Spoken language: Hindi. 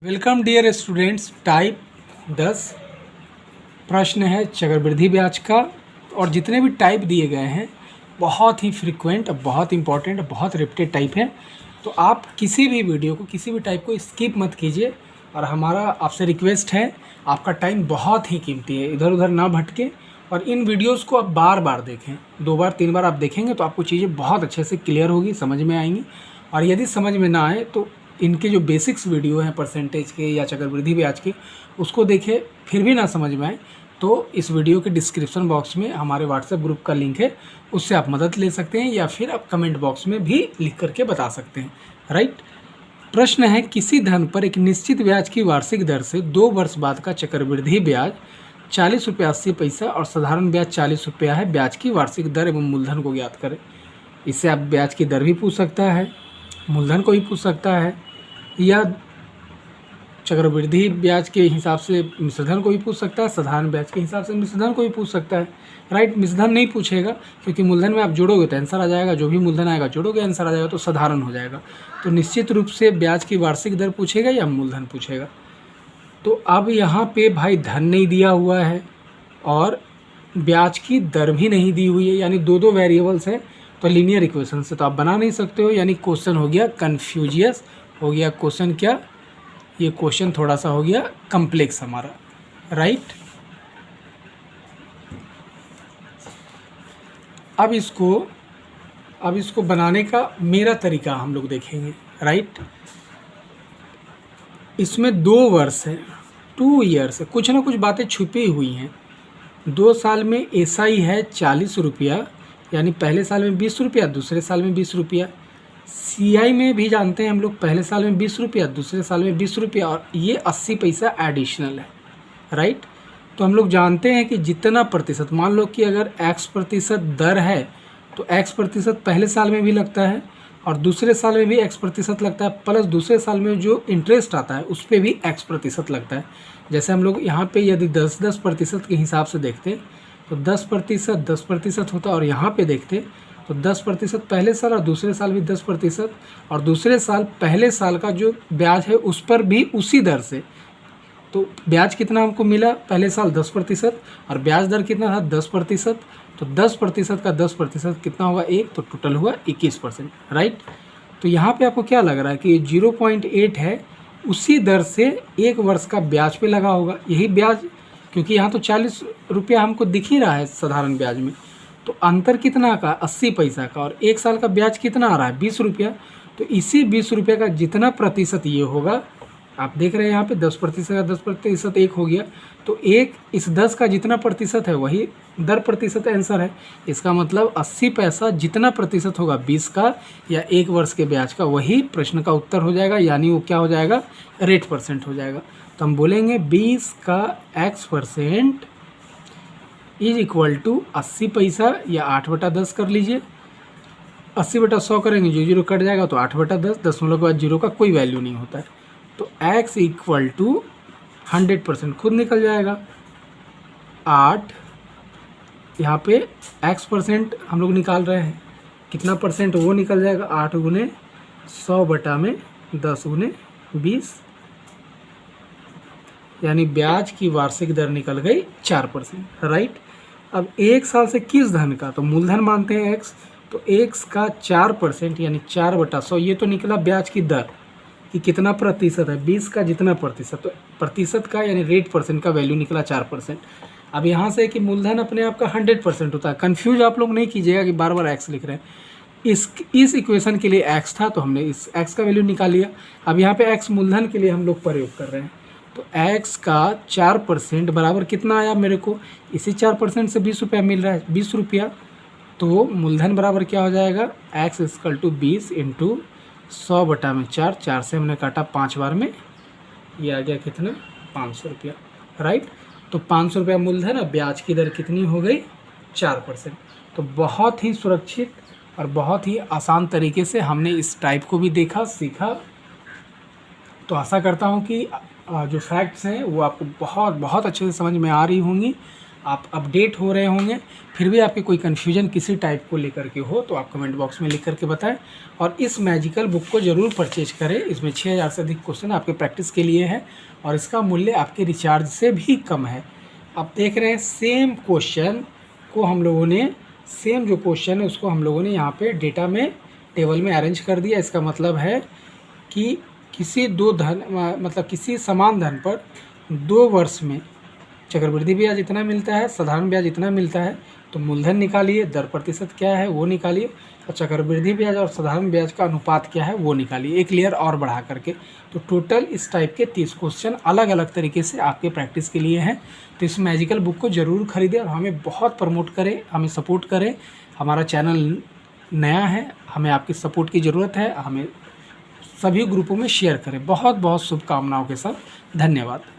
Welcome dear students. टाइप 10 प्रश्न है चक्रवृद्धि ब्याज का, और जितने भी टाइप दिए गए हैं बहुत ही फ्रीक्वेंट, बहुत इंपॉर्टेंट, बहुत रिपीटेड टाइप है। तो आप किसी भी वीडियो को, किसी भी टाइप को स्किप मत कीजिए। और हमारा आपसे रिक्वेस्ट है, आपका टाइम बहुत ही कीमती है, इधर उधर ना भटके और इन वीडियोस को आप बार बार देखें। 2 बार 3 बार आप देखेंगे तो आपको चीज़ें बहुत अच्छे से क्लियर होगी, समझ में आएंगी। और यदि समझ में ना आए तो इनके जो बेसिक्स वीडियो हैं परसेंटेज के या चक्रवृद्धि ब्याज के, उसको देखें, फिर भी ना समझ में आए तो इस वीडियो के डिस्क्रिप्शन बॉक्स में हमारे व्हाट्सएप ग्रुप का लिंक है, उससे आप मदद ले सकते हैं, या फिर आप कमेंट बॉक्स में भी लिख करके बता सकते हैं। राइट। प्रश्न है, किसी धन पर एक निश्चित ब्याज की वार्षिक दर से 2 वर्ष बाद का चक्रवृद्धि ब्याज 40 रुपये 80 पैसा और साधारण ब्याज 40 रुपया है। ब्याज की वार्षिक दर एवं मूलधन को ज्ञात करें। इससे आप ब्याज की दर भी पूछ सकता है, मूलधन को भी पूछ सकता है, या चक्रवृद्धि ब्याज के हिसाब से मिश्रधन को भी पूछ सकता है, साधारण ब्याज के हिसाब से मिश्रधन को भी पूछ सकता है। राइट। मिश्रधन नहीं पूछेगा क्योंकि मूलधन में आप जोड़ोगे तो आंसर आ जाएगा, जो भी मूलधन आएगा जोड़ोगे आंसर आ जाएगा, तो साधारण हो जाएगा। तो निश्चित रूप से ब्याज की वार्षिक दर पूछेगा या मूलधन पूछेगा। तो अब यहाँ पे भाई धन नहीं दिया हुआ है और ब्याज की दर भी नहीं दी हुई है, यानी दो वेरिएबल्स हैं, तो लीनियर इक्वेशन से तो आप बना नहीं सकते हो। यानी क्वेश्चन हो गया कन्फ्यूजियस, हो गया क्वेश्चन क्या, ये क्वेश्चन थोड़ा सा हो गया कम्प्लेक्स हमारा। राइट। अब इसको बनाने का मेरा तरीका हम लोग देखेंगे। राइट। इसमें 2 वर्ष है, 2 ईयर्स है, कुछ ना कुछ बातें छुपी हुई हैं। 2 साल में एसआई है 40 रुपया, यानी पहले साल में 20 रुपया, दूसरे साल में 20 रुपया। सीआई में भी जानते हैं हम लोग, पहले साल में 20 रुपया, दूसरे साल में 20 रुपया, और ये 80 पैसा एडिशनल है। राइट। तो हम लोग जानते हैं कि जितना प्रतिशत, मान लो कि अगर x% दर है तो x% पहले साल में भी लगता है और दूसरे साल में भी x% लगता है, प्लस दूसरे साल में जो इंटरेस्ट आता है उस पर भी x% लगता है। जैसे हम लोग यहाँ पे यदि 10% के हिसाब से देखते तो 10% होता, और यहाँ पे देखते तो 10% पहले साल और दूसरे साल भी 10%, और दूसरे साल पहले साल का जो ब्याज है उस पर भी उसी दर से। तो ब्याज कितना हमको मिला पहले साल 10%, और ब्याज दर कितना था 10%। तो 10% का 10% कितना होगा 1, तो टोटल हुआ 21%। राइट। तो यहाँ पे आपको क्या लग रहा है कि 0.8 है, उसी दर से 1 वर्ष का ब्याज पे लगा होगा। यही ब्याज, क्योंकि यहाँ तो 40 रुपया हमको दिख ही रहा है साधारण ब्याज में, तो अंतर कितना का 80 पैसा का, और 1 साल का ब्याज कितना आ रहा है 20 रुपया। तो इसी 20 रुपये का जितना प्रतिशत ये होगा, आप देख रहे हैं यहाँ पे 10% का 10% 1 हो गया, तो 1 इस 10 का जितना प्रतिशत है वही दर प्रतिशत आंसर है। इसका मतलब 80 पैसा जितना प्रतिशत होगा 20 का या 1 वर्ष के ब्याज का, वही प्रश्न का उत्तर हो जाएगा, यानी वो क्या हो जाएगा, रेट % हो जाएगा। तो हम बोलेंगे 20 का x% इज इक्वल टू 80 पैसा, या 8/10 कर लीजिए। 80/100 करेंगे, जो 0 कट जाएगा, तो 8/10, दशमलव के बाद 0 का कोई वैल्यू नहीं होता है, तो x इक्वल टू 100% खुद निकल जाएगा। 8 यहाँ पे x% हम लोग निकाल रहे हैं, कितना परसेंट वो निकल जाएगा, 8 गुने 100/10 गुने 20, यानी ब्याज की वार्षिक दर निकल गई 4%। राइट। अब 1 साल से किस धन का, तो मूलधन मानते हैं x, तो x का 4% यानी 4/100, ये तो निकला ब्याज की दर कि कितना प्रतिशत है, 20 का जितना प्रतिशत, तो प्रतिशत का यानी रेट % का वैल्यू निकला 4%। अब यहाँ से कि मूलधन अपने आप का 100% होता है, कन्फ्यूज आप लोग नहीं कीजिएगा कि बार बार x लिख रहे हैं। इस इक्वेशन के लिए x था तो हमने इस x का वैल्यू निकाल लिया। अब यहाँ पे x मूलधन के लिए हम लोग प्रयोग कर रहे हैं, तो x का 4% बराबर कितना आया मेरे को, इसी 4% से 20 रुपया मिल रहा है, 20 रुपया। तो मूलधन बराबर क्या हो जाएगा, x इक्वल टू 20 इंटू 100/4, 4 से हमने काटा 5 बार में, ये आ गया कितना 500 रुपया। राइट। तो 500 रुपया मूलधन, और ब्याज की दर कितनी हो गई 4%। तो बहुत ही सुरक्षित और बहुत ही आसान तरीके से हमने इस टाइप को भी देखा, सीखा। तो आशा करता हूँ कि जो फैक्ट्स हैं वो आपको बहुत बहुत अच्छे से समझ में आ रही होंगी। आप अपडेट हो रहे होंगे। फिर भी आपके कोई कन्फ्यूजन किसी टाइप को लेकर के हो तो आप कमेंट बॉक्स में लिख करके बताएं और इस मैजिकल बुक को ज़रूर परचेज करें। इसमें 6000 से अधिक क्वेश्चन आपके प्रैक्टिस के लिए है और इसका मूल्य आपके रिचार्ज से भी कम है। आप देख रहे हैं सेम क्वेश्चन को हम लोगों ने, सेम जो क्वेश्चन है उसको हम लोगों ने यहाँ पे डेटा में टेबल में अरेंज कर दिया। इसका मतलब है कि किसी किसी समान धन पर 2 वर्ष में चक्रवृद्धि ब्याज इतना मिलता है, साधारण ब्याज इतना मिलता है, तो मूलधन निकालिए, दर प्रतिशत क्या है वो निकालिए और चक्रवृद्धि ब्याज और साधारण ब्याज का अनुपात क्या है वो निकालिए, एक लेयर और बढ़ा करके। तो टोटल इस टाइप के 30 क्वेश्चन अलग अलग तरीके से आपके प्रैक्टिस के लिए हैं। तो इस मैजिकल बुक को ज़रूर खरीदें और हमें बहुत प्रमोट करें, हमें सपोर्ट करें। हमारा चैनल नया है, हमें आपकी सपोर्ट की ज़रूरत है। हमें सभी ग्रुपों में शेयर करें। बहुत बहुत शुभकामनाओं के साथ, धन्यवाद।